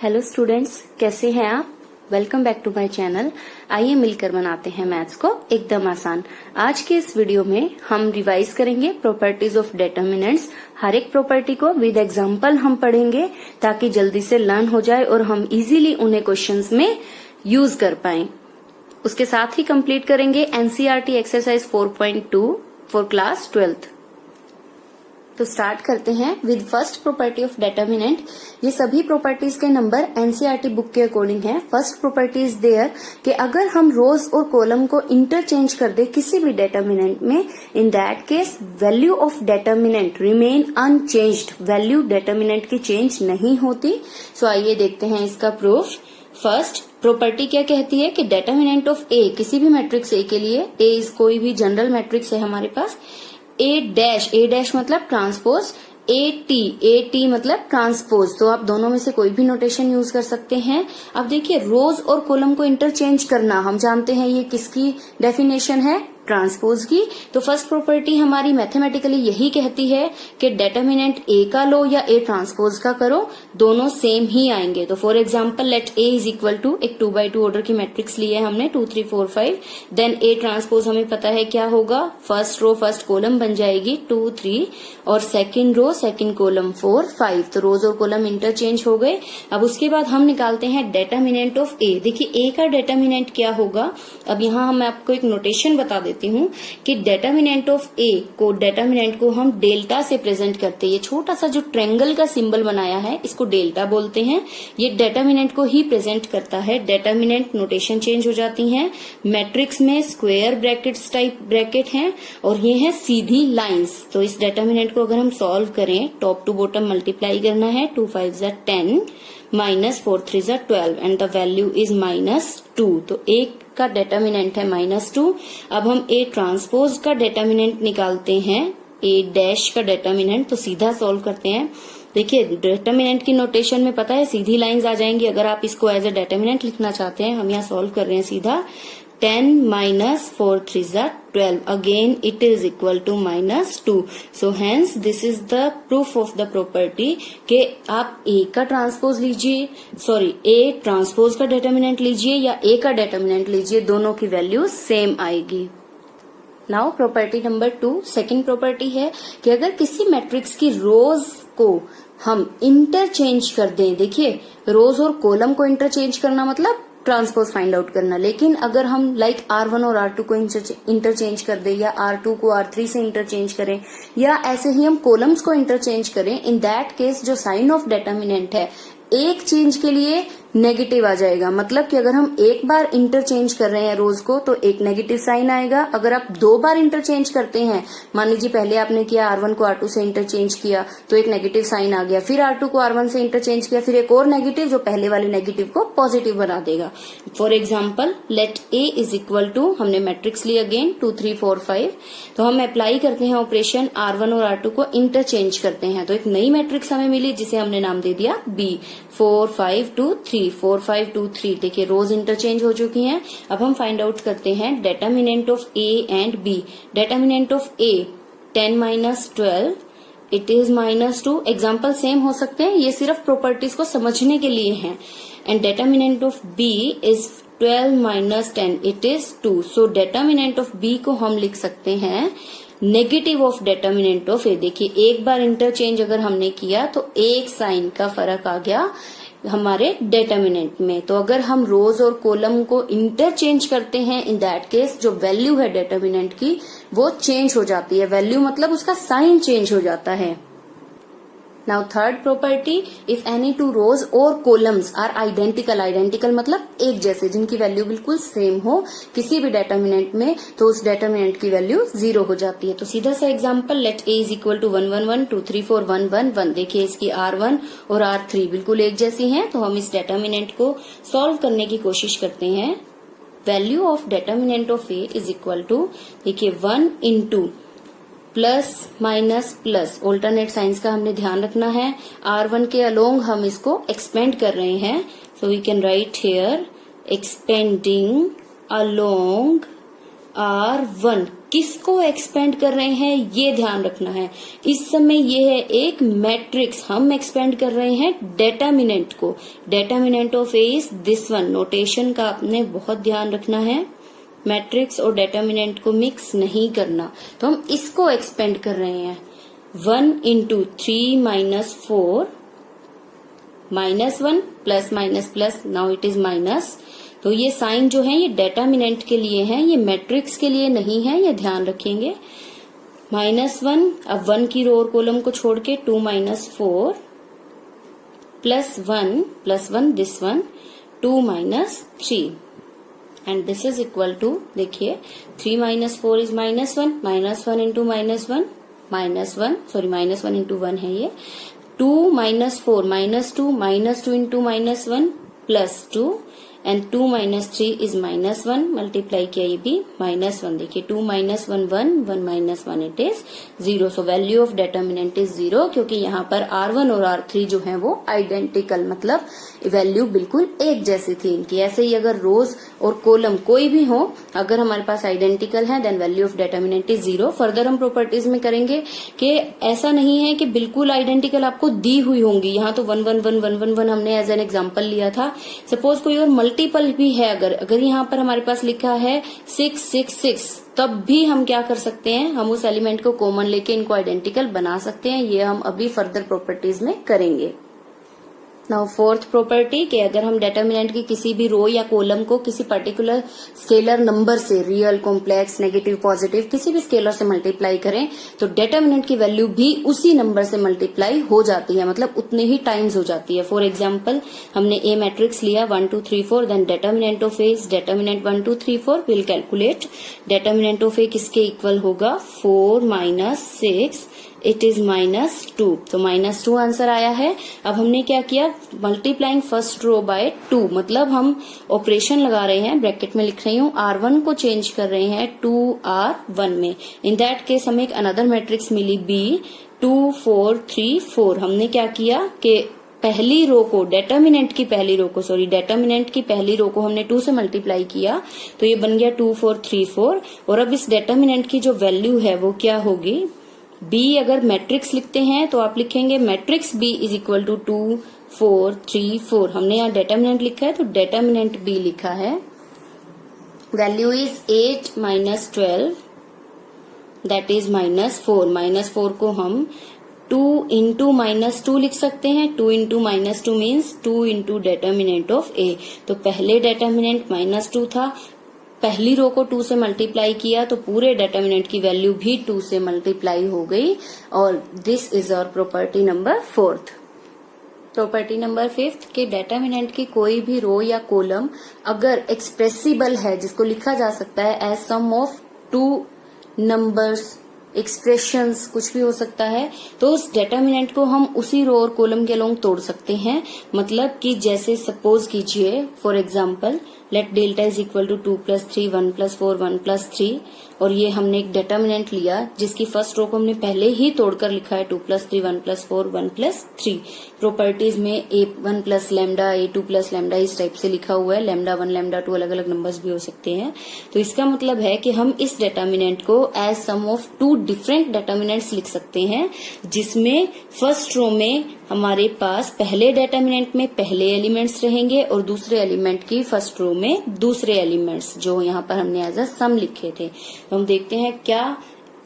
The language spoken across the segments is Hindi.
हेलो स्टूडेंट्स, कैसे हैं आप। Welcome back to my channel. आइए मिलकर बनाते हैं मैथ्स को एकदम आसान। आज के इस वीडियो में हम रिवाइज करेंगे प्रॉपर्टीज ऑफ डिटर्मिनेंट्स। हर एक प्रॉपर्टी को विद एग्जांपल हम पढ़ेंगे ताकि जल्दी से लर्न हो जाए और हम इजीली उन्हें क्वेश्चंस में यूज कर पाएं। उसके साथ ही कंप्लीट करेंगे NCERT exercise 4.2 for class 12th। तो स्टार्ट करते हैं with first property of determinant. ये सभी प्रॉपर्टीज के नंबर एनसीईआरटी बुक के अकॉर्डिंग है। फर्स्ट प्रॉपर्टी इज देयर कि अगर हम रोज और कॉलम को इंटरचेंज कर दे किसी भी डिटर्मिनेंट में, in that case value of determinant remain unchanged. Value determinant की चेंज नहीं होती। सो आइए देखते हैं इसका प्रूफ। फर्स्ट प्रॉपर्टी क्या कहती है कि डिटर्मिनेंट ऑफ ए, किसी भी मैट्रिक्स ए के लिए, ए इज कोई भी जनरल मैट्रिक्स है हमारे पास, ए डैश मतलब ट्रांसपोज, ए टी मतलब ट्रांसपोज। तो आप दोनों में से कोई भी नोटेशन यूज कर सकते हैं। अब देखिए, रोज और कॉलम को इंटरचेंज करना, हम जानते हैं ये किसकी डेफिनेशन है, ट्रांसपोज की। तो फर्स्ट प्रॉपर्टी हमारी मैथमेटिकली यही कहती है कि डिटर्मिनेंट ए का लो या ए ट्रांसपोज का करो, दोनों सेम ही आएंगे। तो for example let A is equal to, एक 2x2 ऑर्डर की मैट्रिक्स ली है हमने, 2 3 4 5। देन ए ट्रांसपोज हमें पता है क्या होगा, फर्स्ट रो फर्स्ट कॉलम बन जाएगी 2 3 और सेकंड रो सेकंड कॉलम 4 5। तो रोज और कॉलम इंटरचेंज हो गए। अब उसके बाद हम निकालते हैं डिटर्मिनेंट ऑफ ए। देखिए ए का डिटर्मिनेंट क्या होगा। अब यहाँ मैं आपको एक नोटेशन बता देती हूँ कि डिटर्मिनेंट ऑफ ए को, डिटर्मिनेंट को हम डेल्टा से प्रेजेंट करते हैं। ये छोटा सा जो ट्रायंगल का सिंबल बनाया है इसको डेल्टा बोलते हैं। ये डिटर्मिनेंट को ही प्रेजेंट करता है। डिटर्मिनेंट नोटेशन चेंज हो जाती है। मैट्रिक्स में स्क्वायर ब्रैकेट्स टाइप ब्रैकेट हैं और ये है सीधी लाइंस। तो इस डिटर्मिनेंट को अगर हम सॉल्व करें, टॉप टू बॉटम मल्टीप्लाई करना है, 2 5 10 minus 4 3 12 and the value is -2। तो एक का डिटर्मिनेंट है -2। अब हम ए ट्रांसपोज का डिटर्मिनेंट निकालते हैं, ए डैश का डिटर्मिनेंट। तो सीधा सॉल्व करते हैं। देखिए डिटर्मिनेंट की नोटेशन में पता है सीधी लाइंस आ जाएंगी। अगर आप इसको एज अ डिटर्मिनेंट लिखना चाहते हैं, हम यहाँ सॉल्व कर रहे हैं सीधा, 10 minus 4 3 12, again it is equal to -2. So hence this is the proof of the property कि आप A का ट्रांसपोज लीजिए, सॉरी A ट्रांसपोज का डिटर्मिनेंट लीजिए या A का डिटर्मिनेंट लीजिए, दोनों की वैल्यू सेम आएगी। Now property number 2, second property है कि अगर किसी मैट्रिक्स की रोज को हम इंटरचेंज कर दें। देखिए रोज और कॉलम को इंटरचेंज करना मतलब ट्रांसपोज फाइंड आउट करना। लेकिन अगर हम लाइक R1 और R2 को इंटरचेंज कर दें या R2 को R3 से इंटरचेंज करें या ऐसे ही हम कॉलम्स को इंटरचेंज करें, इन दैट केस जो साइन ऑफ डिटर्मिनेंट है एक चेंज के लिए नेगेटिव आ जाएगा। मतलब कि अगर हम एक बार इंटरचेंज कर रहे हैं रोज को तो एक नेगेटिव साइन आएगा। अगर आप 2 बार इंटरचेंज करते हैं, मान लीजिए पहले आपने किया R1 को R2 से इंटरचेंज किया तो एक नेगेटिव साइन आ गया, फिर R2 को R1 से इंटरचेंज किया, फिर एक और नेगेटिव जो पहले वाले नेगेटिव को पॉजिटिव बना देगा। For example let A is equal to, हमने मैट्रिक्स ली अगेन 2 3 4 5। तो हम अप्लाई करते हैं ऑपरेशन, R1 और R2 को इंटरचेंज करते हैं। तो एक नई मैट्रिक्स हमें मिली जिसे हमने नाम दे दिया B, 4 5 2 3 4 5 2 3। देखिए रोज इंटरचेंज हो चुकी हैं। अब हम फाइंड आउट करते हैं determinant of A and B. Determinant of A 10 minus 12, it is -2। Example same हो सकते हैं, ये सिर्फ प्रॉपर्टीज को समझने के लिए हैं। And determinant of B is 12 minus 10, it is 2। So determinant of B को हम लिख सकते हैं negative of determinant of A. देखिए एक बार इंटरचेंज अगर हमने किया तो एक साइन का फर्क आ गया हमारे डिटर्मिनेंट में। तो अगर हम रोज और कॉलम को इंटरचेंज करते हैं, इन दैट केस जो वैल्यू है डिटर्मिनेंट की वो चेंज हो जाती है। वैल्यू मतलब उसका साइन चेंज हो जाता है। Now third property, if any two rows और कॉलम्स आर आइडेंटिकल, आइडेंटिकल मतलब एक जैसे, जिनकी वैल्यू बिल्कुल सेम हो किसी भी डिटर्मिनेंट में, तो उस डिटर्मिनेंट की वैल्यू 0 हो जाती है। तो सीधा सा example let A is equal to 1 1 1 2 3 4 1 1 1। देखिए इसकी R1 और R3 बिल्कुल एक जैसी हैं। तो हम इस डिटर्मिनेंट को सॉल्व करने की कोशिश करते हैं। Value of determinant of A is equal to, देखिए 1 into plus minus plus, alternate signs का हमने ध्यान रखना है। R1 के अलोंग हम इसको एक्सपेंड कर रहे हैं। So we can write here expanding along R1 किसको एक्सपेंड कर रहे हैं ये ध्यान रखना है। इस समय ये है एक मैट्रिक्स, हम एक्सपेंड कर रहे हैं डेटर्मिनेंट को। Determinant of A is this one. Notation का आपने बहुत ध्यान रखना है, मैट्रिक्स और डेटर्मिनेंट को मिक्स नहीं करना। तो हम इसको एक्सपेंड कर रहे हैं 1 into 3 minus 4 -1 plus minus plus, now it is minus. तो ये साइन जो है ये डेटर्मिनेंट के लिए है, ये मैट्रिक्स के लिए नहीं है, ये ध्यान रखेंगे। -1, अब 1 की रो और कॉलम को छोड़ के 2 minus 4 plus 1 this one 2 minus 3 and this is equal to, देखिए 3 minus 4 इज -1, -1 into -1 -1, सॉरी -1 into 1 है ये, 2 minus 4 -2 into -1 plus 2 and 2 minus 3 is -1, multiply किया ये भी -1। देखिए 2 minus 1 1 1 minus 1 it is 0। So value of determinant is 0, क्योंकि यहाँ पर R1 और R3 जो है वो आइडेंटिकल, मतलब वैल्यू बिल्कुल एक जैसी थी इनकी। ऐसे ही अगर रोज और कॉलम कोई भी हो, अगर हमारे पास आइडेंटिकल है then value of determinant is 0। Further हम प्रॉपर्टीज में करेंगे कि ऐसा नहीं है कि बिल्कुल आइडेंटिकल आपको दी हुई होंगी। यहाँ तो 1 1 1 1 1 1 हमने एज एन एग्जाम्पल लिया था। सपोज कोई और मल्टीपल भी है, अगर यहाँ पर हमारे पास लिखा है 6 6 6, तब भी हम क्या कर सकते हैं, हम उस एलिमेंट को कॉमन लेके इनको आइडेंटिकल बना सकते हैं। ये हम अभी फर्दर प्रॉपर्टीज में करेंगे। नाउ फोर्थ प्रॉपर्टी कि अगर हम डेटर्मिनेंट की किसी भी रो या कॉलम को किसी पर्टिकुलर स्केलर नंबर से, रियल, कॉम्प्लेक्स, नेगेटिव, पॉजिटिव, किसी भी स्केलर से मल्टीप्लाई करें तो डेटर्मिनेंट की वैल्यू भी उसी नंबर से मल्टीप्लाई हो जाती है, मतलब उतने ही टाइम्स हो जाती है। फॉर एग्जाम्पल हमने ए मैट्रिक्स लिया 1 2 3 4, then determinant of A is determinant 1 2 3 4। Will calculate determinant of A किसके इक्वल होगा, 4 minus 6 इट इज -2। तो -2 आंसर आया है। अब हमने क्या किया, मल्टीप्लाइंग फर्स्ट रो बाय 2, मतलब हम ऑपरेशन लगा रहे हैं, ब्रैकेट में लिख रही हूँ, R1 को चेंज कर रहे हैं 2R1 में। इन दैट केस हमें एक अनदर मैट्रिक्स मिली B 2 4 3 4। हमने क्या किया कि पहली रो को, डेटर्मिनेंट की पहली रो को हमने 2 से मल्टीप्लाई किया, तो ये बन गया 2 4 3 4। और अब इस डेटर्मिनेंट की जो वैल्यू है वो क्या होगी, B अगर मैट्रिक्स लिखते हैं तो आप लिखेंगे matrix B is equal to 2 4 3 4। हमने यहाँ डेटर्मिनेंट लिखा है तो डेटर्मिनेंट B लिखा है। Value is 8 minus 12 that is -4। -4 को हम 2 into -2 लिख सकते हैं। 2 into -2 means 2 into determinant of A। तो पहले डेटर्मिनेंट -2 था, पहली रो को 2 से मल्टीप्लाई किया तो पूरे डेटर्मिनेंट की वैल्यू भी 2 से मल्टीप्लाई हो गई। और this is our property number 4। Property number 5 के डेटर्मिनेंट की कोई भी रो या कॉलम अगर एक्सप्रेसिबल है, जिसको लिखा जा सकता है as sum of 2 numbers, expressions, कुछ भी हो सकता है, तो उस डेटर्मिनेंट को हम उसी रो और कॉलम के अलोंग तोड़ सकते हैं। मतलब कि जैसे सपोज कीजिए, for example let delta is equal to 2 + 3 1 + 4 1 + 3, और ये हमने एक डेटर्मिनेंट लिया जिसकी फर्स्ट रो को हमने पहले ही तोड़कर लिखा है 2 + 3 1 + 4 1 + 3। प्रॉपर्टीज में A1 + लैम्डा, A2 + लैम्डा इस टाइप से लिखा हुआ है, लैम्डा 1 लैम्डा 2 अलग अलग नंबर्स भी हो सकते हैं। तो इसका मतलब है कि हम इस डेटर्मिनेंट को एज सम ऑफ 2 डिफरेंट डेटर्मिनेंट्स लिख सकते हैं, जिसमें फर्स्ट रो में हमारे पास पहले डेटर्मिनेंट में पहले एलिमेंट्स रहेंगे और दूसरे एलिमेंट की फर्स्ट रो में दूसरे एलिमेंट्स, जो यहाँ पर हमने एज अ सम लिखे थे। तो हम देखते हैं क्या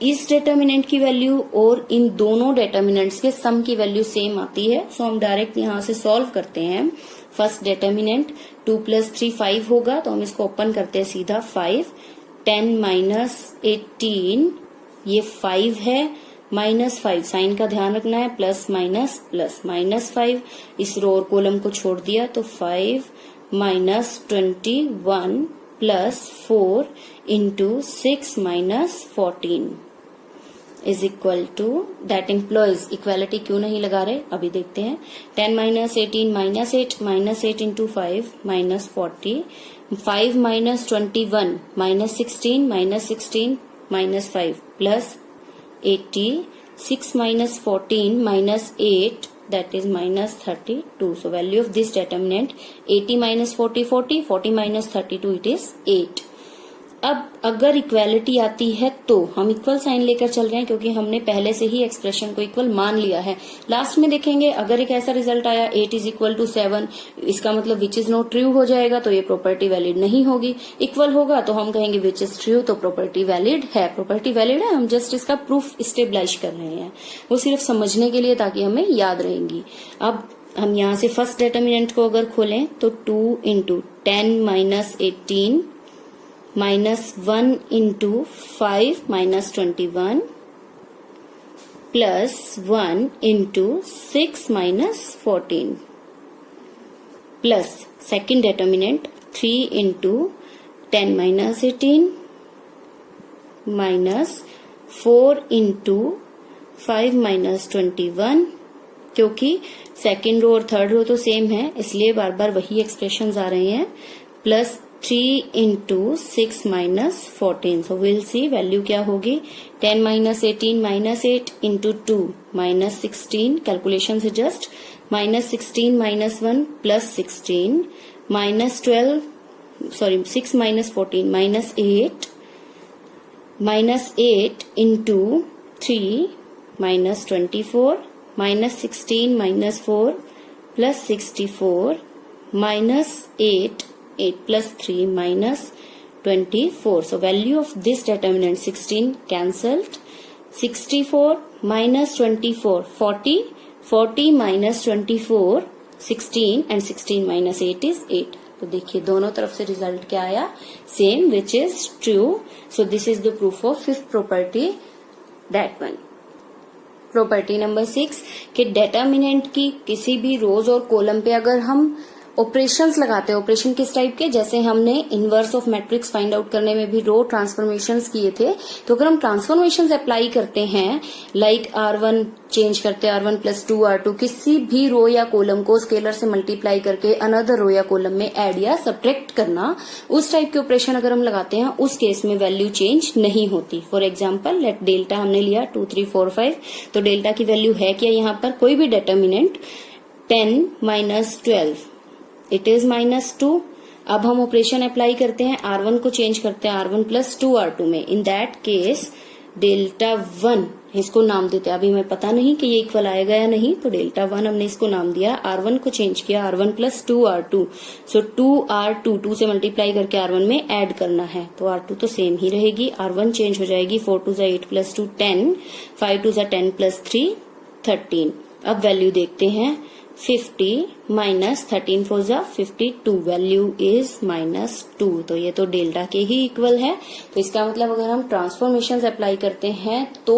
इस डेटर्मिनेंट की वैल्यू और इन दोनों डेटर्मिनेंट्स के सम की वैल्यू सेम आती है। सो हम डायरेक्ट यहाँ से सॉल्व करते हैं। फर्स्ट डेटर्मिनेंट 2 + 3 5 होगा, तो हम इसको ओपन करते हैं सीधा। 5 10 - 18 ये 5 है, -5 साइन का ध्यान रखना है, प्लस माइनस प्लस -5। इस रो और कॉलम को छोड़ दिया तो 5 - 21 + 4 × 6 - 14 is equal to, that implies equality क्यों नहीं लगा रहे अभी देखते हैं। 10 - 18 -8 -8 × 5 -40, 5 - 21 -16 -16 -5 plus 80, 6 - 14 -8 that is -32. So value of this determinant 80 - 40 40 40 - 32 it is 8. अब अगर इक्वालिटी आती है तो हम इक्वल साइन लेकर चल रहे हैं क्योंकि हमने पहले से ही एक्सप्रेशन को इक्वल मान लिया है। लास्ट में देखेंगे अगर एक ऐसा रिजल्ट आया 8 इज इक्वल टू 7, इसका मतलब विच इज नॉट ट्रू हो जाएगा, तो ये प्रॉपर्टी वैलिड नहीं होगी। इक्वल होगा तो हम कहेंगे विच इज ट्रू, तो प्रॉपर्टी वैलिड है। प्रॉपर्टी वैलिड है, हम जस्ट इसका प्रूफ स्टेबलाइज कर रहे हैं, वो सिर्फ समझने के लिए ताकि हमें याद रहेंगी। अब हम यहाँ से फर्स्ट डिटर्मिनेंट को अगर खोलें तो 2 into 10 minus 18 minus 1 into 5 minus 21 plus 1 into 6 minus 14 plus second determinant 3 into 10 minus 18 minus 4 into 5 minus 21, क्योंकि सेकेंड रो और थर्ड रो तो सेम है इसलिए बार बार वही एक्सप्रेशन आ रहे हैं, plus 3 into 6 minus 14। So will see value क्या होगी। 10 minus 18 minus 8 into 2 minus 16, calculation से just minus 16 minus 1 plus 16 minus 12 sorry 6 minus 14 minus 8 into 3 minus 24 minus 16 minus 4 plus 64 minus 8 plus 3 minus 24. So value of this determinant 16 cancelled. 64 minus 24 40 minus 24 16 and 16 minus 8 is 8. तो देखिए दोनों तरफ से रिजल्ट क्या आया, same, which is true. So this is the proof of fifth property, that one. Property number 6 कि डेटर्मिनेंट की किसी भी रोज और कॉलम पे अगर हम ऑपरेशंस लगाते हैं, ऑपरेशन किस टाइप के, जैसे हमने inverse of matrix find out करने में भी रो ट्रांसफॉर्मेशंस किए थे, तो अगर हम ट्रांसफॉर्मेशंस अप्लाई करते हैं लाइक R1 चेंज करते हैं R1 प्लस 2 R2, किसी भी रो या कॉलम को स्केलर से मल्टीप्लाई करके अनदर रो या कॉलम में ऐड या सब्ट्रैक्ट करना, उस टाइप के ऑपरेशन अगर हम लगाते हैं उस केस में वैल्यू चेंज नहीं होती। फॉर एग्जाम्पल लेट डेल्टा हमने लिया 2 3 4 5, तो डेल्टा की वैल्यू है क्या यहाँ पर, कोई भी determinant 10 minus 12 it is minus 2। अब हम ऑपरेशन अप्लाई करते हैं, R1 को चेंज करते हैं R1 प्लस 2 R2 में, इन दैट केस डेल्टा 1 इसको नाम देते हैं। अभी हमें पता नहीं कि ये इक्वल आएगा या नहीं, तो डेल्टा 1 हमने इसको नाम दिया, R1 को चेंज किया R1 प्लस 2 R2। सो 2 R2 2 से मल्टीप्लाई करके R1 में ऐड करना है, तो R2 तो सेम ही रहेगी, R1 चेंज हो जाएगी 4 2 8 प्लस 2 10, 5 2 10 प्लस 3 13। अब वैल्यू देखते हैं, 50 माइनस 13 4 52, वैल्यू इज माइनस 2, तो ये तो डेल्टा के ही इक्वल है। तो इसका मतलब अगर हम ट्रांसफॉर्मेशंस अप्लाई करते हैं तो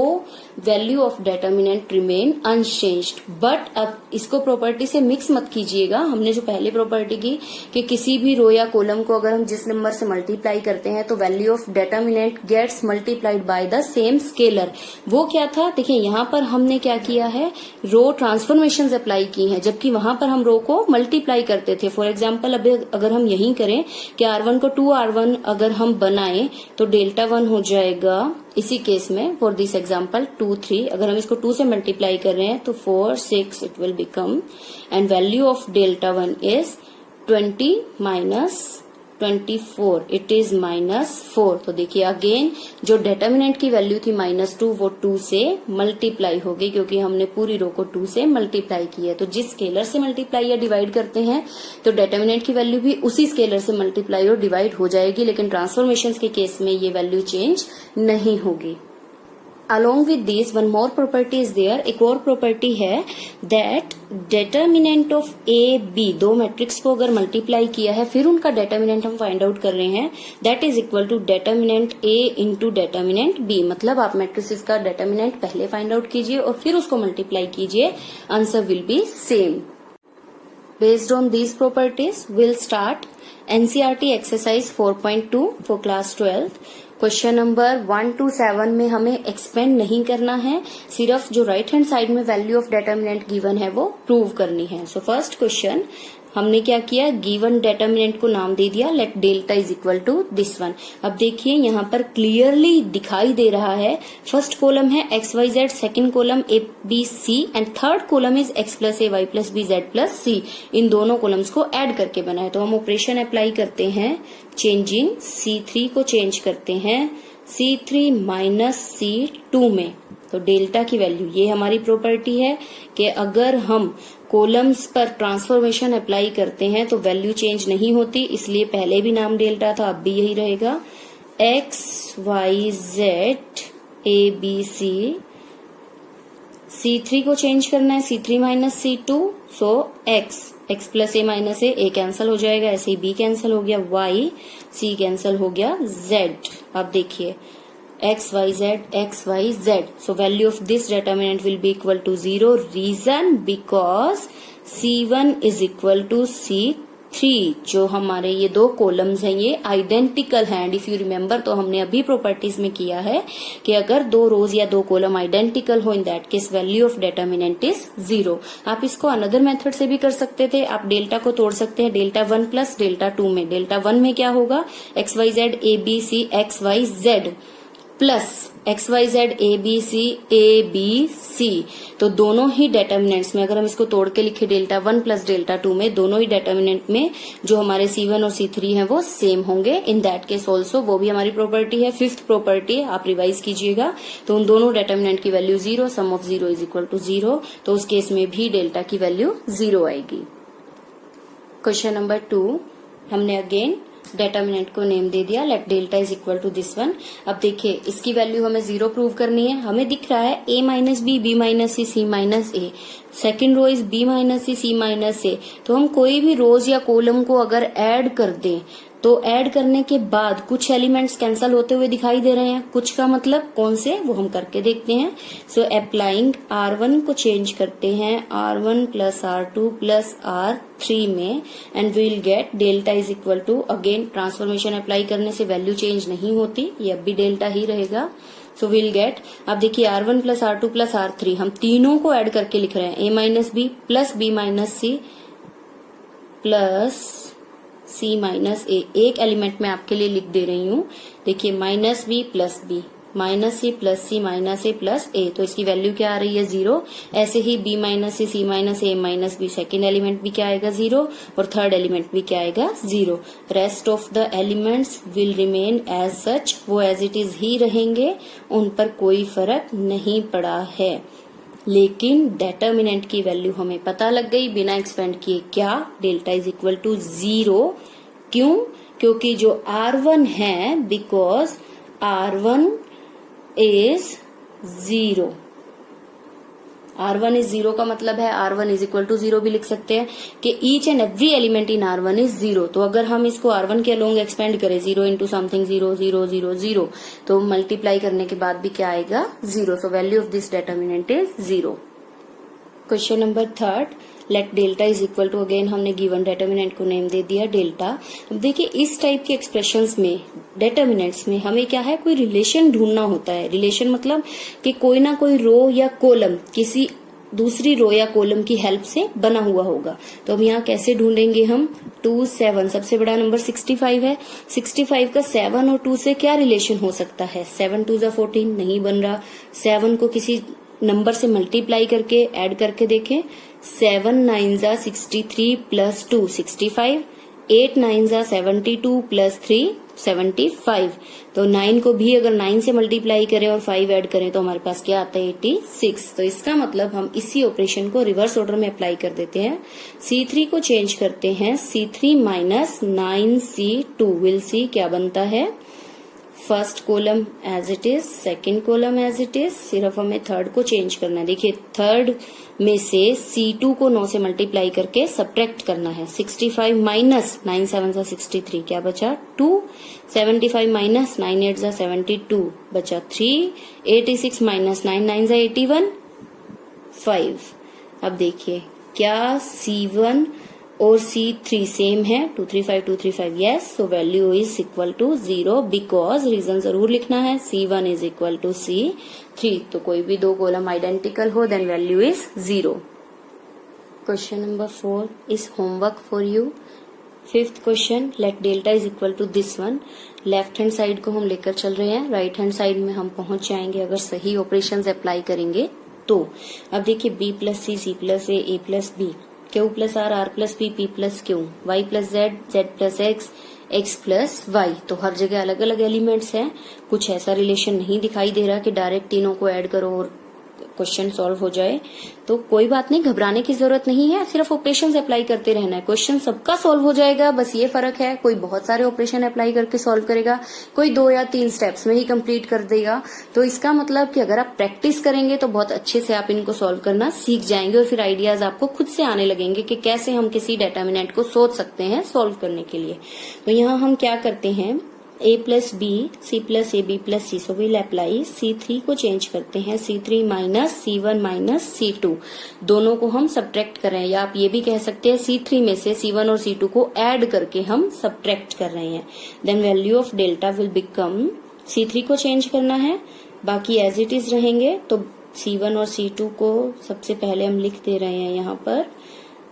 value of determinant remain unchanged. But अब इसको प्रॉपर्टी से मिक्स मत कीजिएगा, हमने जो पहले प्रॉपर्टी की कि किसी भी रो या कॉलम को अगर हम जिस नंबर से मल्टीप्लाई करते हैं तो value of determinant gets multiplied by the same scalar, वो क्या था, देखिए यहाँ पर हमने क्या किया है, रो ट्रांसफॉर्मेशंस अप्लाई की हैं, जबकि वहां पर हम रो को मल्टीप्लाई करते थे। फॉर एग्जाम्पल अब अगर हम यही करें कि R1 को 2 R1 अगर हम बनाएं तो डेल्टा 1 हो जाएगा, इसी केस में फॉर दिस एग्जाम्पल 2 3, अगर हम इसको 2 से मल्टीप्लाई कर रहे हैं तो 4 6 it will become, and value of delta 1 is 20 minus 24, it is minus 4। तो देखिए अगेन जो डेटर्मिनेंट की वैल्यू थी -2 वो 2 से मल्टीप्लाई हो गई, क्योंकि हमने पूरी रो को 2 से मल्टीप्लाई की है। तो जिस स्केलर से मल्टीप्लाई या डिवाइड करते हैं तो डेटर्मिनेंट की वैल्यू भी उसी स्केलर से मल्टीप्लाई और डिवाइड हो जाएगी, लेकिन ट्रांसफॉर्मेशन के केस में ये वैल्यू चेंज नहीं होगी। Along with this one more property is there, एक और प्रॉपर्टी है that determinant of A B, दो मैट्रिक्स को अगर मल्टीप्लाई किया है फिर उनका डेटर्मिनेंट हम फाइंड आउट कर रहे हैं, that is equal to determinant A into determinant B। मतलब आप मैट्रिक्स का डेटर्मिनेंट पहले फाइंड आउट कीजिए और फिर उसको मल्टीप्लाई कीजिए, answer will be same. Based on these properties, we'll start NCERT exercise 4.2 for class 12। Question number 1 to 7 में हमें एक्सपेंड नहीं करना है, सिर्फ जो राइट हैंड साइड में वैल्यू ऑफ डेटर्मिनेंट गिवन है वो प्रूव करनी है। सो फर्स्ट क्वेश्चन हमने क्या किया, गिवन डेटर्मिनेंट को नाम दे दिया let delta is equal to this one. अब देखिए यहाँ पर क्लियरली दिखाई दे रहा है, फर्स्ट कॉलम है x Y Z, second column A B C and third column is X plus A Y plus B Z plus C. इन दोनों कॉलम्स को ऐड करके बना है, तो हम ऑपरेशन अप्लाई करते हैं, चेंजिंग C3 को चेंज करते हैं C3 माइनस C2 में। तो डेल्टा की वैल्यू, ये हमारी प्रॉपर्टी है कि अगर हम कॉलम्स पर ट्रांसफॉर्मेशन अप्लाई करते हैं तो वैल्यू चेंज नहीं होती, इसलिए पहले भी नाम डेल्टा था, अब भी यही रहेगा। X Y Z A B C, C3 को चेंज करना है C3 minus C2, so X plus A minus A cancel हो जाएगा, ऐसे ही बी कैंसिल हो गया, वाई सी कैंसिल हो गया, जेड। अब देखिए X Y Z, so value of this determinant will be equal to 0। Reason because C1 is equal to C3। जो हमारे ये दो कॉलम्स हैं ये आइडेंटिकल हैं, एंड इफ यू रिमेम्बर तो हमने अभी प्रॉपर्टीज में किया है कि अगर दो रोज या दो कॉलम आइडेंटिकल हो in that case value of determinant is 0। आप इसको अनदर मेथड से भी कर सकते थे, आप डेल्टा को तोड़ सकते हैं डेल्टा 1 प्लस डेल्टा 2 में। डेल्टा 1 में क्या होगा, X Y Z A B C X Y Z plus X Y Z A B C, तो दोनों ही डेटर्मिनेंट्स में अगर हम इसको तोड़ के लिखे डेल्टा 1 प्लस डेल्टा 2 में, दोनों ही डेटर्मिनेंट में जो हमारे C1 और C3 हैं वो सेम होंगे। इन दैट केस ऑल्सो वो भी हमारी प्रॉपर्टी है, फिफ्थ प्रॉपर्टी, आप रिवाइज कीजिएगा। तो उन दोनों डेटर्मिनेंट की value 0, sum of 0 is equal to 0, तो उस केस में भी डेल्टा की वैल्यू 0 आएगी। क्वेश्चन नंबर 2, हमने अगेन डेटर्मिनेंट को नेम दे दिया let delta is equal to this one. अब देखिए इसकी वैल्यू हमें 0 प्रूव करनी है। हमें दिख रहा है a minus B, B minus C, C minus A, second row is b minus C minus A. तो हम कोई भी रोज या कॉलम को अगर ऐड कर दें तो ऐड करने के बाद कुछ एलिमेंट्स कैंसल होते हुए दिखाई दे रहे हैं, कुछ का मतलब कौन से वो हम करके देखते हैं। सो अप्लाइंग R1 को चेंज करते हैं R1 plus R2 plus R3 में, and we will get delta is equal to, again transformation apply करने से वैल्यू चेंज नहीं होती, ये अब भी डेल्टा ही रहेगा। सो विल गेट, अब देखिए R1 plus R2 plus R3, हम तीनों को ऐड करके लिख रहे हैं, a minus B plus B minus C plus C minus A. एक एलिमेंट में आपके लिए लिख दे रही हूँ, देखिए minus B plus B, minus C plus C minus A plus A, तो इसकी वैल्यू क्या आ रही है 0। ऐसे ही b minus C minus A minus B, second element भी क्या आएगा 0 और थर्ड एलिमेंट भी क्या आएगा 0। Rest of the elements will remain as such, वो एज इट इज ही रहेंगे, उन पर कोई फर्क नहीं पड़ा है। लेकिन डेटर्मिनेंट की वैल्यू हमें पता लग गई बिना एक्सपेंड किए, क्या, डेल्टा इज इक्वल टू 0। क्यों, क्योंकि जो R1 है, because R1 is 0, R1 is 0 का मतलब है R1 इज इक्वल टू 0 भी लिख सकते हैं कि each and every element in R1 is 0। तो अगर हम इसको R1 के अलोंग एक्सपेंड करें 0 इंटू समथिंग 0 0 0 0, तो मल्टीप्लाई करने के बाद भी क्या आएगा 0। So value of this determinant is 0। Question number 3, let delta is equal to, again हमने गिवन डेटर्मिनेंट को नेम दे दिया डेल्टा। अब देखिए इस टाइप के एक्सप्रेशंस में, डेटर्मिनेंट्स में हमें क्या है, कोई रिलेशन ढूंढना होता है। रिलेशन मतलब कि कोई ना कोई रो या कॉलम किसी दूसरी रो या कॉलम की हेल्प से बना हुआ होगा। तो अब यहाँ कैसे ढूंढेंगे हम, 2 7, सबसे बड़ा नंबर 65 है, 65 का 7 और 2 से क्या रिलेशन हो सकता है, 7 2 14 नहीं बन रहा। 7 को किसी नंबर से मल्टीप्लाई करके ऐड करके देखें, 7 9 63 प्लस 2 65, 8 9 72 प्लस 3 75। तो 9 को भी अगर 9 से मल्टीप्लाई करें और 5 ऐड करें तो हमारे पास क्या आता है 86। तो इसका मतलब हम इसी ऑपरेशन को रिवर्स ऑर्डर में अप्लाई कर देते हैं। C3 को चेंज करते हैं C3 minus 9C2, will see क्या बनता है, first column as it is, second column as it is, सिर्फ हमें थर्ड को चेंज करना है। देखिए थर्ड में से C2 को 9 से मल्टीप्लाई करके सब्ट्रैक्ट करना है। 65 माइनस 9 7 63, क्या बचा 2, 75 माइनस 9 8 72, बचा 3, 86 माइनस 9 9 81, 5। अब देखिए क्या C1 और C3 सेम है, 235 235, yes. So value is equal to 0 because, reason जरूर लिखना है, C1 is equal to C3। तो कोई भी दो कॉलम आइडेंटिकल हो then value is 0। Question number 4 is homework for you. Fifth question, let delta is equal to this one. Left hand side को हम लेकर चल रहे हैं, राइट हैंड साइड में हम पहुंच जाएंगे अगर सही ऑपरेशंस अप्लाई करेंगे तो. अब देखिए b plus C, C plus A plus B, Q plus R plus P, P plus Q, Y plus Z, Z plus X, X plus Y. तो हर जगह अलग अलग एलिमेंट्स हैं. कुछ ऐसा रिलेशन नहीं दिखाई दे रहा कि डायरेक्ट तीनों को ऐड करो और क्वेश्चन सॉल्व हो जाए. तो कोई बात नहीं, घबराने की जरूरत नहीं है, सिर्फ ऑपरेशंस अप्लाई करते रहना है. क्वेश्चन सबका सॉल्व हो जाएगा, बस ये फर्क है, कोई बहुत सारे ऑपरेशन अप्लाई करके सॉल्व करेगा, कोई 2 या 3 स्टेप्स में ही कंप्लीट कर देगा. तो इसका मतलब कि अगर आप प्रैक्टिस करेंगे तो बहुत अच्छे से आप इनको सॉल्व करना सीख जाएंगे और फिर आइडियाज आपको खुद से आने लगेंगे कि कैसे हम किसी डेटर्मिनेंट को सोच सकते हैं सॉल्व करने के लिए. तो यहाँ हम क्या करते हैं, a plus B, C plus A, B plus C. So will apply C3 को चेंज करते हैं, C3 minus C1 minus C2. दोनों को हम सब्ट्रैक्ट कर रहे हैं, या आप ये भी कह सकते हैं C3 में से C1 और C2 को ऐड करके हम सब्ट्रैक्ट कर रहे हैं. Then value of delta will become, C3 को चेंज करना है, बाकी एज इट इज रहेंगे. तो C1 और C2 को सबसे पहले हम लिख दे रहे हैं यहाँ पर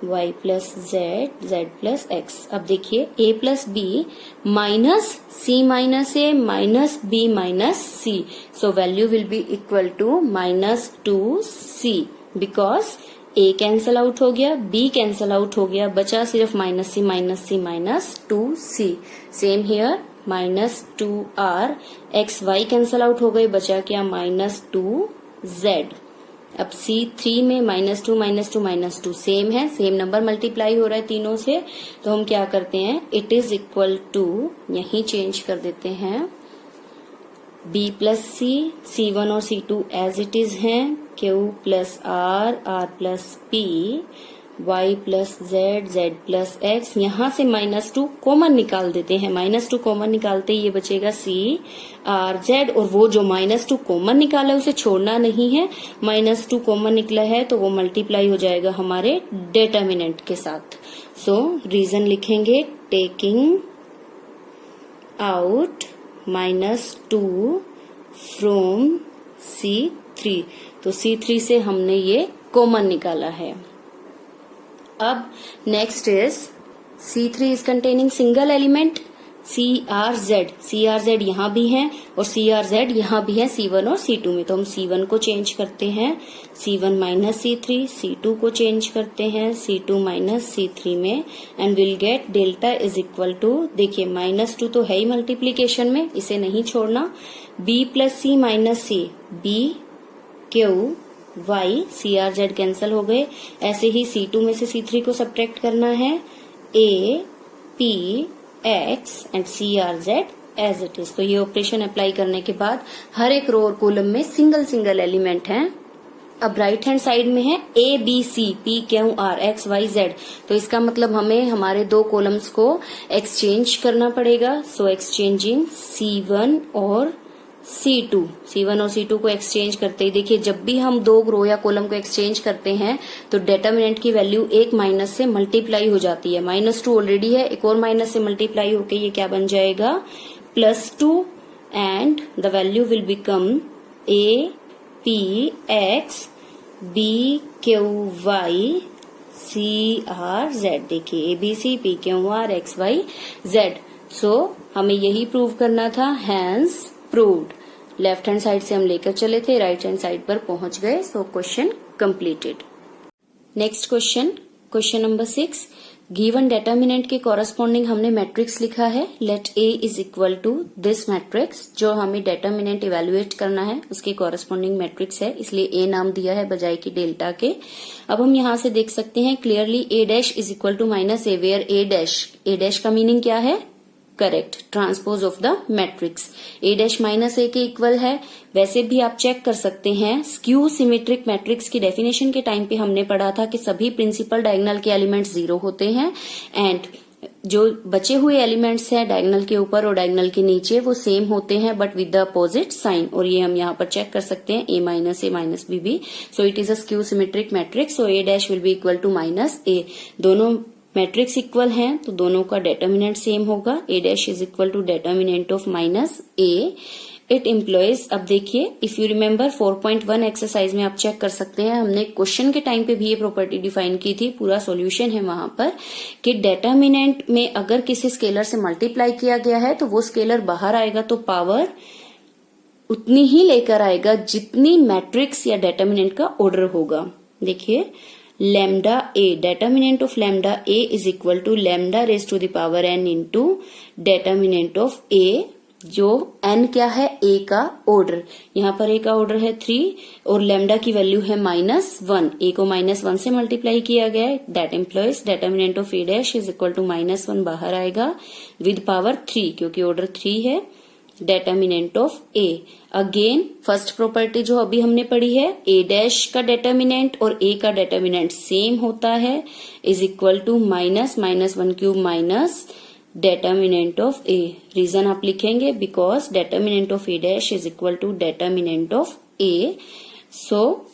y plus Z, Z plus X. अब देखिए a plus B minus c minus A minus b minus c. So value will be equal to minus 2c because a cancel out हो गया, b कैंसल आउट हो गया, बचा सिर्फ minus c minus c minus 2c. Same here minus 2r, X Y cancel out हो गए, बचा क्या माइनस 2z. अब C3 में माइनस 2 माइनस 2 माइनस 2 सेम है, सेम नंबर मल्टीप्लाई हो रहा है तीनों से. तो हम क्या करते हैं, इट इज इक्वल टू, यही चेंज कर देते हैं, B प्लस सी, C1 और C2 एज इट इज हैं, Q plus R, R plus P, y plus Z, Z plus X. यहां से माइनस 2 कॉमन निकाल देते हैं, माइनस 2 कॉमन निकालते ही ये बचेगा C आर जेड. और वो जो माइनस 2 कॉमन निकाला है उसे छोड़ना नहीं है, माइनस 2 कॉमन निकला है तो वो मल्टीप्लाई हो जाएगा हमारे डेटर्मिनेंट के साथ. सो रीजन लिखेंगे, taking out minus 2 from C3. तो C3 से हमने ये कॉमन निकाला है. अब next is C3 is containing single element CRZ. CRZ यहाँ भी है और CRZ यहाँ भी है C1 और C2 में. तो हम C1 को चेंज करते हैं, C1 माइनस C3, C2 को चेंज करते हैं C2 माइनस C3 में, and will get delta is equal to, देखिए माइनस 2 तो है ही मल्टीप्लीकेशन में, इसे नहीं छोड़ना, B plus C minus C, B Q y, CRZ cancel हो गए. ऐसे ही C2 में से C3 को सब्ट्रैक्ट करना है, A P X and CRZ as it is. तो ये ऑपरेशन अप्लाई करने के बाद हर एक रो और कॉलम में सिंगल सिंगल एलिमेंट हैं. अब राइट हैंड साइड में है A B C P Q R X Y Z. तो इसका मतलब हमें हमारे 2 कॉलम्स को एक्सचेंज करना पड़ेगा. सो एक्सचेंजिंग C1 और C2, C1 और C2 को एक्सचेंज करते ही देखिए, जब भी हम 2 रो या कॉलम को एक्सचेंज करते हैं तो डेटर्मिनेंट की वैल्यू एक माइनस से मल्टीप्लाई हो जाती है. माइनस 2 ऑलरेडी है, एक और माइनस से मल्टीप्लाई होके ये क्या बन जाएगा, plus 2, and the value will become A P X B Q Y C R Z. देखिए A B C P Q R X Y Z. So हमें यही प्रूव करना था, hence proved. Left hand side से हम लेकर चले थे, राइट हैंड साइड पर पहुंच गए. So question completed. Next question, question number 6. Given determinant के कॉरस्पॉन्डिंग हमने मैट्रिक्स लिखा है. Let A is equal to this matrix. जो हमें डेटर्मिनेंट इवेल्युएट करना है उसके कॉरस्पॉन्डिंग मैट्रिक्स है, इसलिए A नाम दिया है बजाय कि डेल्टा के. अब हम यहाँ से देख सकते हैं clearly A dash is equal to minus A, where A dash का मीनिंग क्या है, correct, transpose of the matrix. A dash minus A के इक्वल है. वैसे भी आप चेक कर सकते हैं, स्क्यू सिमेट्रिक मैट्रिक्स की डेफिनेशन के टाइम पे हमने पढ़ा था कि सभी प्रिंसिपल डायगोनल के एलिमेंट्स 0 होते हैं, एंड जो बचे हुए एलिमेंट्स हैं डायगोनल के ऊपर और डायगोनल के नीचे वो सेम होते हैं but with the opposite sign. और ये हम यहाँ पर चेक कर सकते हैं, A माइनस B भी. So it is a skew symmetric matrix. So A dash will be equal to minus A. दोनों मैट्रिक्स इक्वल हैं तो दोनों का डेटर्मिनेंट सेम होगा. A dash is equal to determinant of minus A, it implies, अब देखिए इफ यू रिमेम्बर 4.1 एक्सरसाइज में आप चेक कर सकते हैं, हमने क्वेश्चन के टाइम पे भी ये प्रॉपर्टी डिफाइन की थी, पूरा सॉल्यूशन है वहां पर, कि डेटर्मिनेंट में अगर किसी स्केलर से मल्टीप्लाई किया गया है तो वो स्केलर बाहर आएगा तो पावर उतनी ही लेकर आएगा जितनी मैट्रिक्स या डेटर्मिनेंट का ऑर्डर होगा। देखिए lambda A, determinant of lambda A is equal to lambda raise to the power N into determinant of A, जो n क्या है, a का ऑर्डर, यहाँ पर a का ऑर्डर है 3 और लैम्डा की वैल्यू है -1, a को -1 से मल्टीप्लाई किया गया है, that implies determinant of a dash is equal to -1 बाहर आएगा विद पावर 3 क्योंकि ऑर्डर 3 है, determinant of a। Again first property जो अभी हमने पढ़ी है, a डैश का डेटर्मिनेंट और a का डेटर्मिनेंट सेम होता है, is equal to -1³ minus determinant of a। Reason आप लिखेंगे because determinant of a dash is equal to determinant of a। So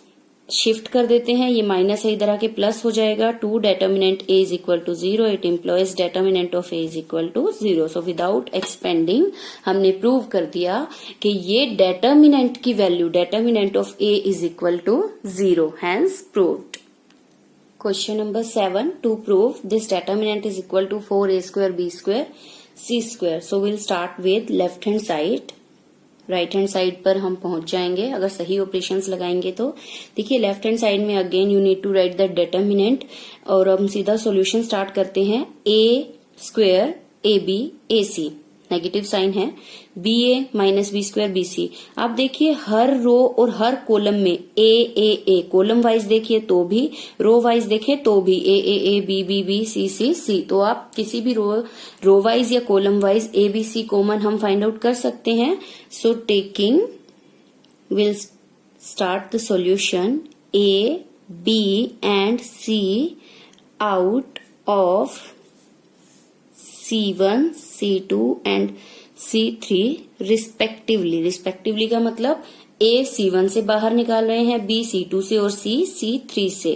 shift कर देते हैं, ये माइनस है इधर आके प्लस हो जाएगा, 2 determinant a is equal to 0, it implies determinant of a is equal to 0। So without expanding हमने प्रूव कर दिया कि ये डेटर्मिनेंट की value, determinant of a is equal to 0, hence proved. Question number 7, to prove this determinant is equal to 4a square b square c square. So we'll start with left hand side. Right hand side पर हम पहुंच जाएंगे अगर सही ऑपरेशंस लगाएंगे तो। देखिए लेफ्ट हैंड साइड में again you need to write the determinant और हम सीधा सॉल्यूशन स्टार्ट करते हैं। a square A B A C, negative sign है, B A minus B square B C. आप देखिए हर रो और हर कॉलम में ए, कॉलम वाइज देखिए तो भी, रो वाइज देखे तो भी A B B B C C C. तो आप किसी भी रो वाइज या column wise A B C common हम फाइंड आउट कर सकते हैं। So taking will start the solution A B and C out of C1, C2 and C3 respectively. Respectively का मतलब A C1 से बाहर निकाल रहे हैं, B C2 से और C C3 से।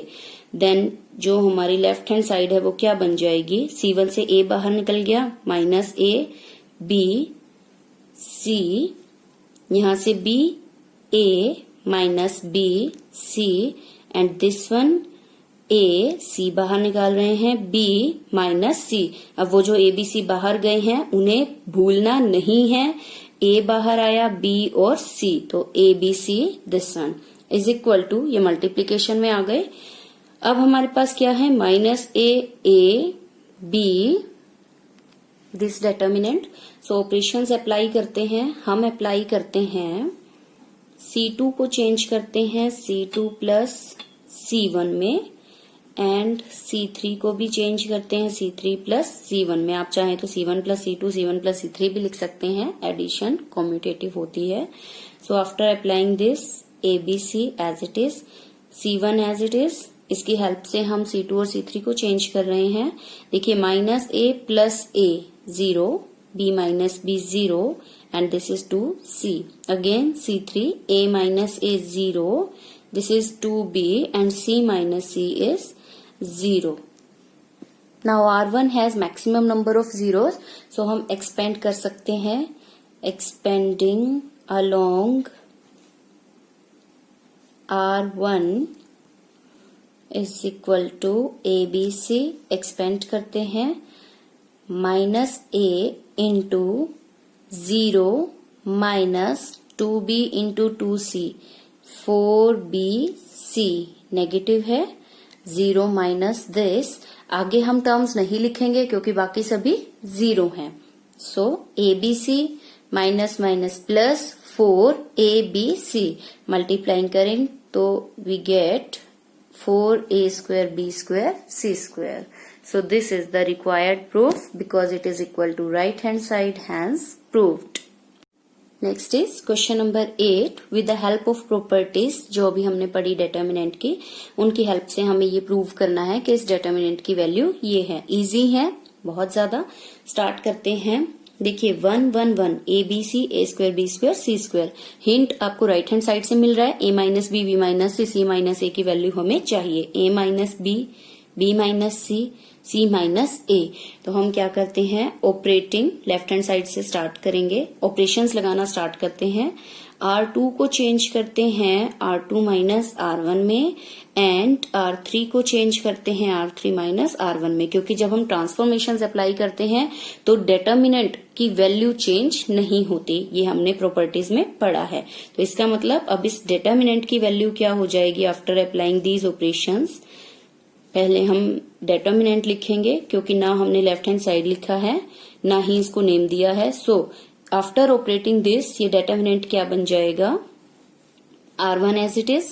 देन जो हमारी लेफ्ट हैंड साइड है वो क्या बन जाएगी, C1 से A बाहर निकल गया, माइनस A B C, यहां से B A minus B C and this one A C बाहर निकाल रहे हैं, B माइनस C। अब वो जो A B C बाहर गए हैं उन्हें भूलना नहीं है, A बाहर आया B और C, तो A B C this one is equal to, ये मल्टीप्लीकेशन में आ गए। अब हमारे पास क्या है, minus A B this determinant. So operations apply करते हैं, हम अप्लाई करते हैं C2 को चेंज करते हैं C2 प्लस C1 में एंड C3 को भी चेंज करते हैं C3 प्लस C1 में। आप चाहें तो C1 plus C2, C1 plus C3 भी लिख सकते हैं, एडिशन कॉम्यूटेटिव होती है। So after applying this ABC as it is, C1 as it is, इसकी हेल्प से हम C2 और C3 को चेंज कर रहे हैं। देखिए minus A plus A 0, B minus B 0 and this is two C। Again C3 A minus A 0, this is 2B and C minus C is 0. Now R1 has maximum number of zeros, so हम expand कर सकते हैं, expanding along R1 is equal to ABC, expand करते हैं, minus A into 0 minus 2B into 2C, 4BC negative है, 0 माइनस दिस। आगे हम टर्म्स नहीं लिखेंगे क्योंकि बाकी सभी 0 हैं। So ABC minus minus plus 4ABC multiplying करें तो we get 4A square B square C square. So this is the required proof because it is equal to right hand side, hence proved. Next is question number 8 with the help of properties, जो अभी हमने पढ़ी डेटर्मिनेंट की, उनकी हेल्प से हमें ये प्रूव करना है कि इस डेटर्मिनेंट की वैल्यू ये है। इजी है बहुत ज्यादा। स्टार्ट करते हैं। देखिए 1 1 1 A B C A square B square C square, hint आपको राइट हैंड साइड से मिल रहा है। A minus B minus C minus A की वैल्यू हमें चाहिए। A minus B minus C, C minus A। तो हम क्या करते हैं, ऑपरेटिंग लेफ्ट हैंड साइड से स्टार्ट करेंगे, ऑपरेशंस लगाना स्टार्ट करते हैं। R2 को चेंज करते हैं R2 माइनस R1 में एंड R3 को चेंज करते हैं R3 माइनस R1 में, क्योंकि जब हम ट्रांसफॉर्मेशंस अप्लाई करते हैं तो डिटर्मिनेंट की वैल्यू चेंज नहीं होती, ये हमने प्रॉपर्टीज में पढ़ा है। तो इसका मतलब अब इस डिटर्मिनेंट की वैल्यू क्या हो जाएगी आफ्टर अप्लाइंग दीज ऑपरेशंस। पहले हम डिटर्मिनेंट लिखेंगे क्योंकि ना हमने लेफ्ट हैंड साइड लिखा है ना ही इसको नेम दिया है। सो आफ्टर ऑपरेटिंग दिस ये डिटर्मिनेंट क्या बन जाएगा, R1 as it is,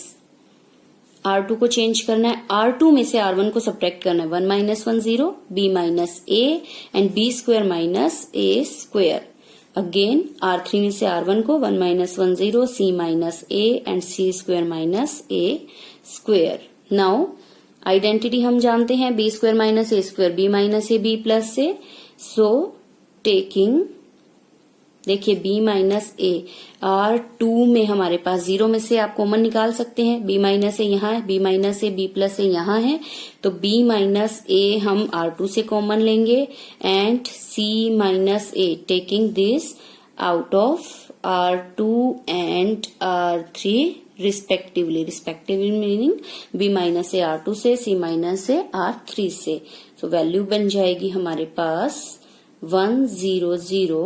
R2 को चेंज करना है, R2 में से R1 को सब्ट्रैक्ट करना है, 1 minus 1 0, B minus A and B square minus A square. Again R3 में से R1 को 1 minus 1 0, C minus A and C square minus A square. Now identity हम जानते हैं, B square minus A square, B minus A B plus A। So taking, देखिए B माइनस A, R2 में हमारे पास 0 में से आप कॉमन निकाल सकते हैं, B माइनस A यहाँ है, B minus A B plus A यहाँ है, तो B माइनस A हम R2 से कॉमन लेंगे and C minus A taking this out of R2 and R3 respectively meaning B minus A R2 से, C माइनस A R3 से। सो वैल्यू बन जाएगी हमारे पास 1 0 0,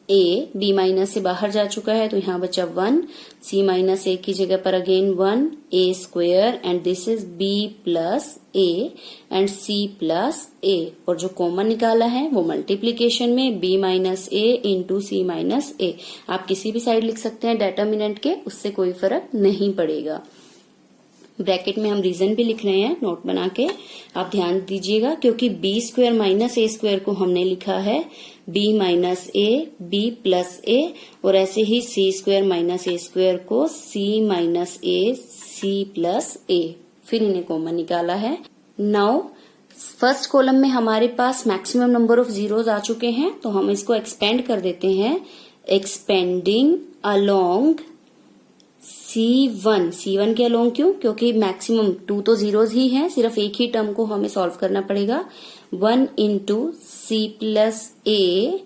A B माइनस से बाहर जा चुका है तो यहाँ बचा 1, C माइनस A की जगह पर again 1, A square and this is B plus A and C plus A, और जो कॉमन निकाला है वो मल्टीप्लीकेशन में B minus A into C minus A। आप किसी भी साइड लिख सकते हैं डिटर्मिनेंट के, उससे कोई फर्क नहीं पड़ेगा। ब्रैकेट में हम रीजन भी लिख रहे हैं नोट बना के, आप ध्यान दीजिएगा, क्योंकि B square minus A square को हमने लिखा है B minus A B plus A, और ऐसे ही C square minus A square को C minus A C plus A, फिर इन्हें कॉमन निकाला है। नाउ फर्स्ट कॉलम में हमारे पास मैक्सिमम नंबर ऑफ जीरोज आ चुके हैं, तो हम इसको एक्सपेंड कर देते हैं, एक्सपेंडिंग अलोंग C1 के अलोंग, क्यों, क्योंकि मैक्सिमम 2 तो जीरोज ही हैं, सिर्फ एक ही टर्म को हमें सॉल्व करना पड़ेगा। 1 into C plus A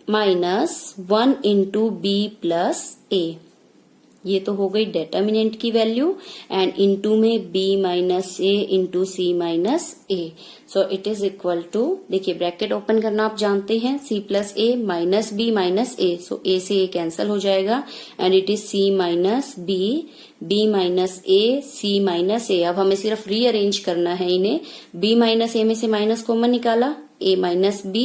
minus 1 into B plus A, ये तो हो गई डिटर्मिनेंट की वैल्यू, एंड इनटू में B minus A into C minus A। So it is equal to, देखिए ब्रैकेट ओपन करना आप जानते हैं, C plus A minus B minus A, so A से A कैंसिल हो जाएगा and it is C minus B, B minus A C minus A। अब हमें सिर्फ रीअरेंज करना है इन्हें, B माइनस A में से माइनस कॉमन निकाला, A minus B,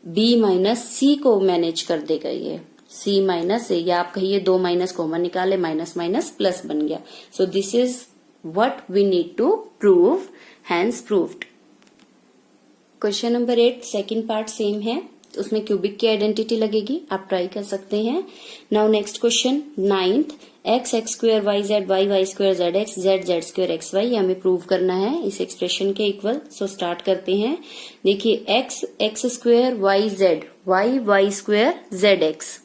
B minus C को मैनेज कर देगा ये C माइनस A, या आप कहिए 2 माइनस कॉमन निकाले, माइनस माइनस प्लस बन गया। So this is what we need to prove, hence proved. Question number 8 second part same है, उसमें क्यूबिक की आइडेंटिटी लगेगी, आप ट्राई कर सकते हैं। Now next question 9th, x square y z y y square z x z z square x y, ये हमें प्रूव करना है इस एक्सप्रेशन के इक्वल। सो स्टार्ट करते हैं। देखिए x square y z y y square z x,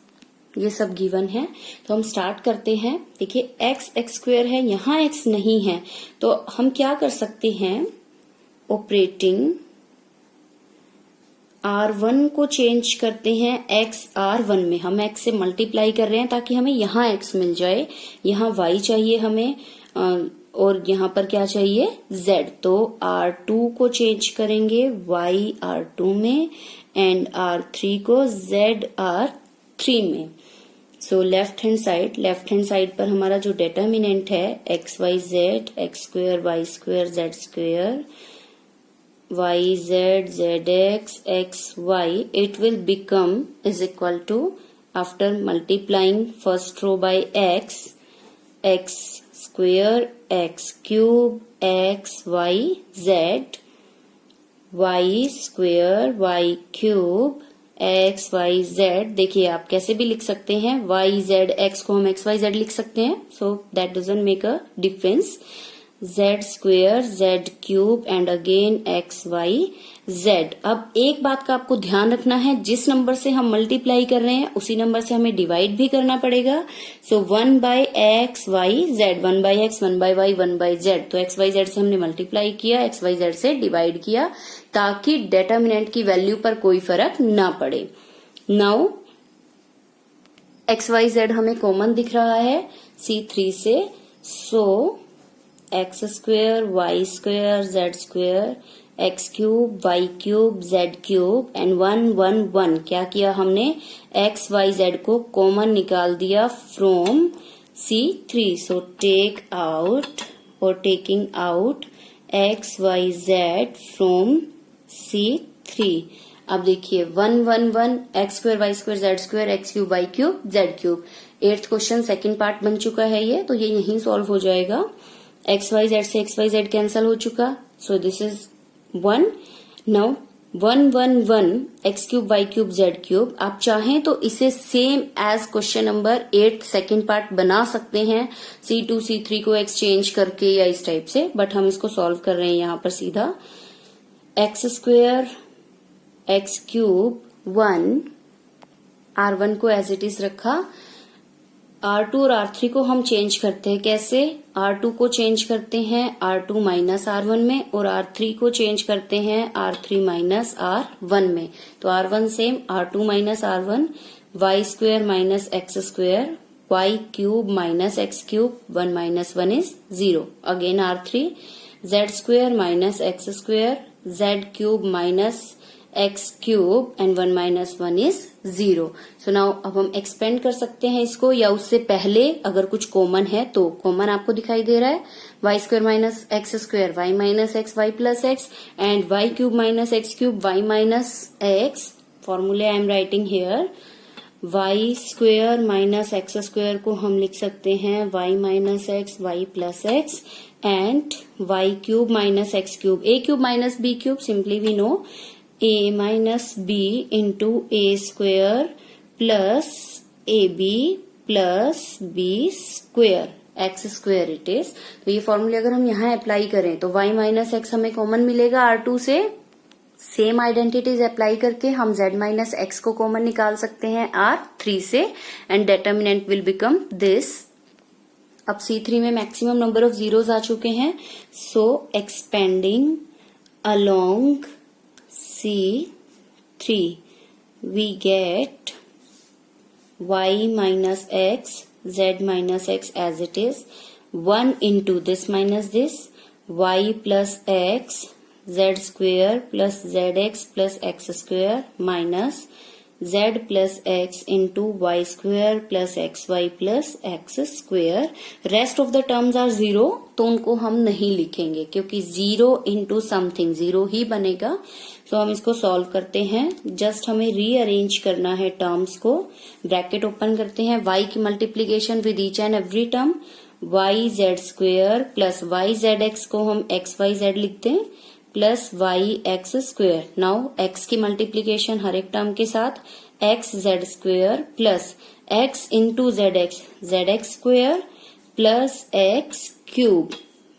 ये सब गिवन है, तो हम स्टार्ट करते हैं। देखिए x स्क्वायर है, यहाँ x नहीं है, तो हम क्या कर सकते हैं, ऑपरेटिंग R1 को चेंज करते हैं x R1 में, हम x से मल्टीप्लाई कर रहे हैं ताकि हमें यहाँ x मिल जाए, यहाँ y चाहिए हमें और यहाँ पर क्या चाहिए z, तो R2 को चेंज करेंगे y R2 में एंड R3 को z R3 में। सो लेफ्ट हैंड साइड पर हमारा जो डिटर्मिनेंट है x Y Z, x square Y square Z square, y z z x y, it will become is equal to, after multiplying first row by x square x cube x Y z, y square y cube x Y z. देखिए आप कैसे भी लिख सकते हैं, वाई जेड एक्स को हम एक्स वाई जेड लिख सकते हैं, so that doesn't make a difference. Z square z cube and again x Y z. अब एक बात का आपको ध्यान रखना है, जिस नंबर से हम मल्टीप्लाई कर रहे हैं उसी नंबर से हमें डिवाइड भी करना पड़ेगा। So 1 by x Y z, 1 by x 1 by y 1 by z, तो एक्स वाई जेड से हमने मल्टीप्लाई किया, एक्स वाई जेड से डिवाइड किया, ताकि डेटर्मिनेंट की वैल्यू पर कोई फर्क ना पड़े। नाउ एक्स वाई जेड हमें कॉमन दिख रहा है C3 से, so X square Y square Z square X cube Y cube Z cube and 1 1 1, क्या किया हमने, एक्स वाई जेड को कॉमन निकाल दिया from C3। So take out और taking out X Y Z from C3। अब देखिए 1 1 1 X square Y square Z square x cube Y cube Z cube. 8th question second part बन चुका है ये, तो ये यहीं सॉल्व हो जाएगा। एक्स वाई जेड से एक्स वाई जेड कैंसल हो चुका, so this is 1। Now 1 1 1 x cube Y cube Z cube. आप चाहें तो इसे same as question number 8 second part बना सकते हैं, C2 C3 को एक्सचेंज करके या इस टाइप से, बट हम इसको सॉल्व कर रहे हैं यहाँ पर सीधा। X square X cube 1, R1 को एज इट इज रखा, R2 और R3 को हम चेंज करते हैं। कैसे, R2 को चेंज करते हैं R2 माइनस R1 में, और R3 को चेंज करते हैं R3 माइनस R1 में। तो R1 same, R2 minus R1, y square minus x square, y cube minus x cube, 1 minus 1 is 0। Again R3 z square minus x square z cube minus x cube and 1 minus 1 is 0। So now अब हम एक्सपेंड कर सकते हैं इसको, या उससे पहले अगर कुछ कॉमन है तो कॉमन आपको दिखाई दे रहा है, Y square minus X square Y minus x Y plus X and Y cube minus x cube Y minus X. फॉर्मूले I am writing here, Y square minus x square को हम लिख सकते हैं Y minus x Y plus X and Y cube minus x cube, A cube minus B cube, simply we know a minus b into a square plus ab plus b square x square it is। तो ये फॉर्मूले अगर हम यहाँ अप्लाई करें तो y माइनस एक्स हमें कॉमन मिलेगा R2 से, सेम आइडेंटिटीज अप्लाई करके हम z माइनस एक्स को कॉमन निकाल सकते हैं R3 से, and determinant will become this. अब C3 में मैक्सिमम नंबर ऑफ जीरोस आ चुके हैं, so expanding along C3 we get y minus x z minus x as it is, 1 into this minus this, y plus x z square plus zx plus x square minus z plus x into y square plus xy plus x square। Rest of the terms are 0, तो उनको हम नहीं लिखेंगे क्योंकि 0 into समथिंग 0 ही बनेगा। सो हम इसको सॉल्व करते हैं, जस्ट हमें रीअरेंज करना है टर्म्स को। ब्रैकेट ओपन करते हैं, y की multiplication with each and every term, Y Z square plus Y Z X को हम एक्स वाई जेड लिखते हैं plus Y X square. Now x की मल्टीप्लीकेशन हर एक टर्म के साथ, X Z square plus X into Z x square plus X cube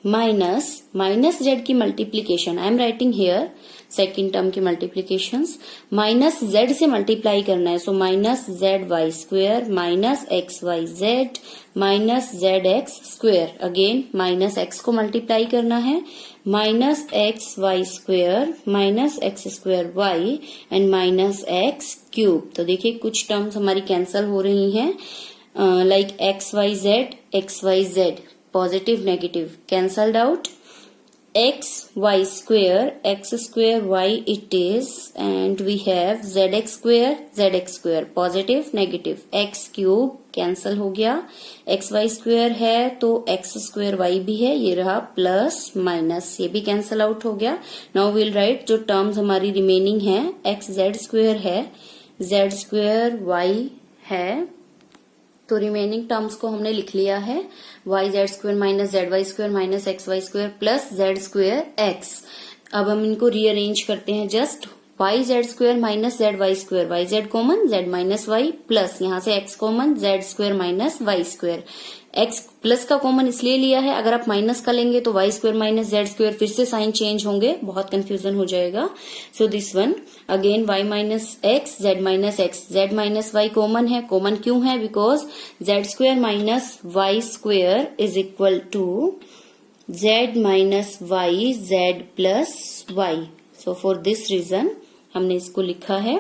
minus minus Z की multiplication, I am writing here second term की मल्टीप्लीकेशंस, माइनस जेड से मल्टीप्लाई करना है, so minus z y square minus x Y z minus z x square. Again minus x को मल्टीप्लाई करना है, minus x y square minus x square y and minus x cube. तो देखिए कुछ टर्म्स हमारी कैंसल हो रही हैं, like x Y z positive negative cancelled out, x y square y it is, and we have zx square positive negative, x cube cancel हो गया, एक्स वाई स्क्वेयर है तो एक्स स्क्वेयर वाई भी है, ये रहा प्लस माइनस, ये भी कैंसल आउट हो गया। नाउ विल राइट जो टर्म्स हमारी रिमेनिंग है, एक्स जेड स्क्वेयर है, जेड स्क्वेयर वाई है, तो रिमेनिंग टर्म्स को हमने लिख लिया है, y Z square minus z y square minus x y square plus z square x. अब हम इनको रीअरेंज करते हैं just, y z square minus z y square, y z common, z minus y, plus यहाँ से x common, z square minus y square. X plus का कॉमन इसलिए लिया है, अगर आप माइनस का लेंगे तो y square minus z square, फिर से साइन चेंज होंगे, बहुत कंफ्यूजन हो जाएगा। So this one again y minus x, z minus x, z minus y common है। कॉमन क्यों है? Because z square minus y square is equal to z minus y Z plus y. So for this reason हमने इसको लिखा है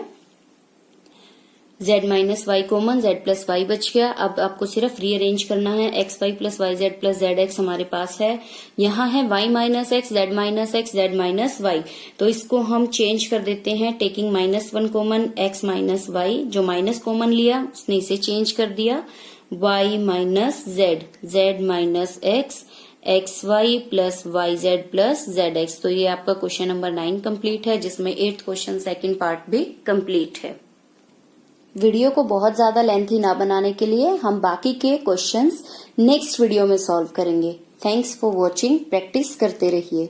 z minus y common, z plus y बच गया। अब आपको सिर्फ रीअरेंज करना है, x Y plus Y Z plus z x हमारे पास है, यहाँ है y minus x, z minus x, z minus y. तो इसको हम चेंज कर देते हैं, taking -1 common, x minus y, जो माइनस कॉमन लिया उसने इसे चेंज कर दिया, y minus z, z minus x, x Y plus Y Z plus z x. तो ये आपका क्वेश्चन नंबर 9 कंप्लीट है, जिसमें 8th क्वेश्चन सेकंड पार्ट भी कंप्लीट है। वीडियो को बहुत ज्यादा लेंथी ना बनाने के लिए हम बाकी के क्वेश्चंस नेक्स्ट वीडियो में सॉल्व करेंगे। थैंक्स फॉर वॉचिंग, प्रैक्टिस करते रहिए।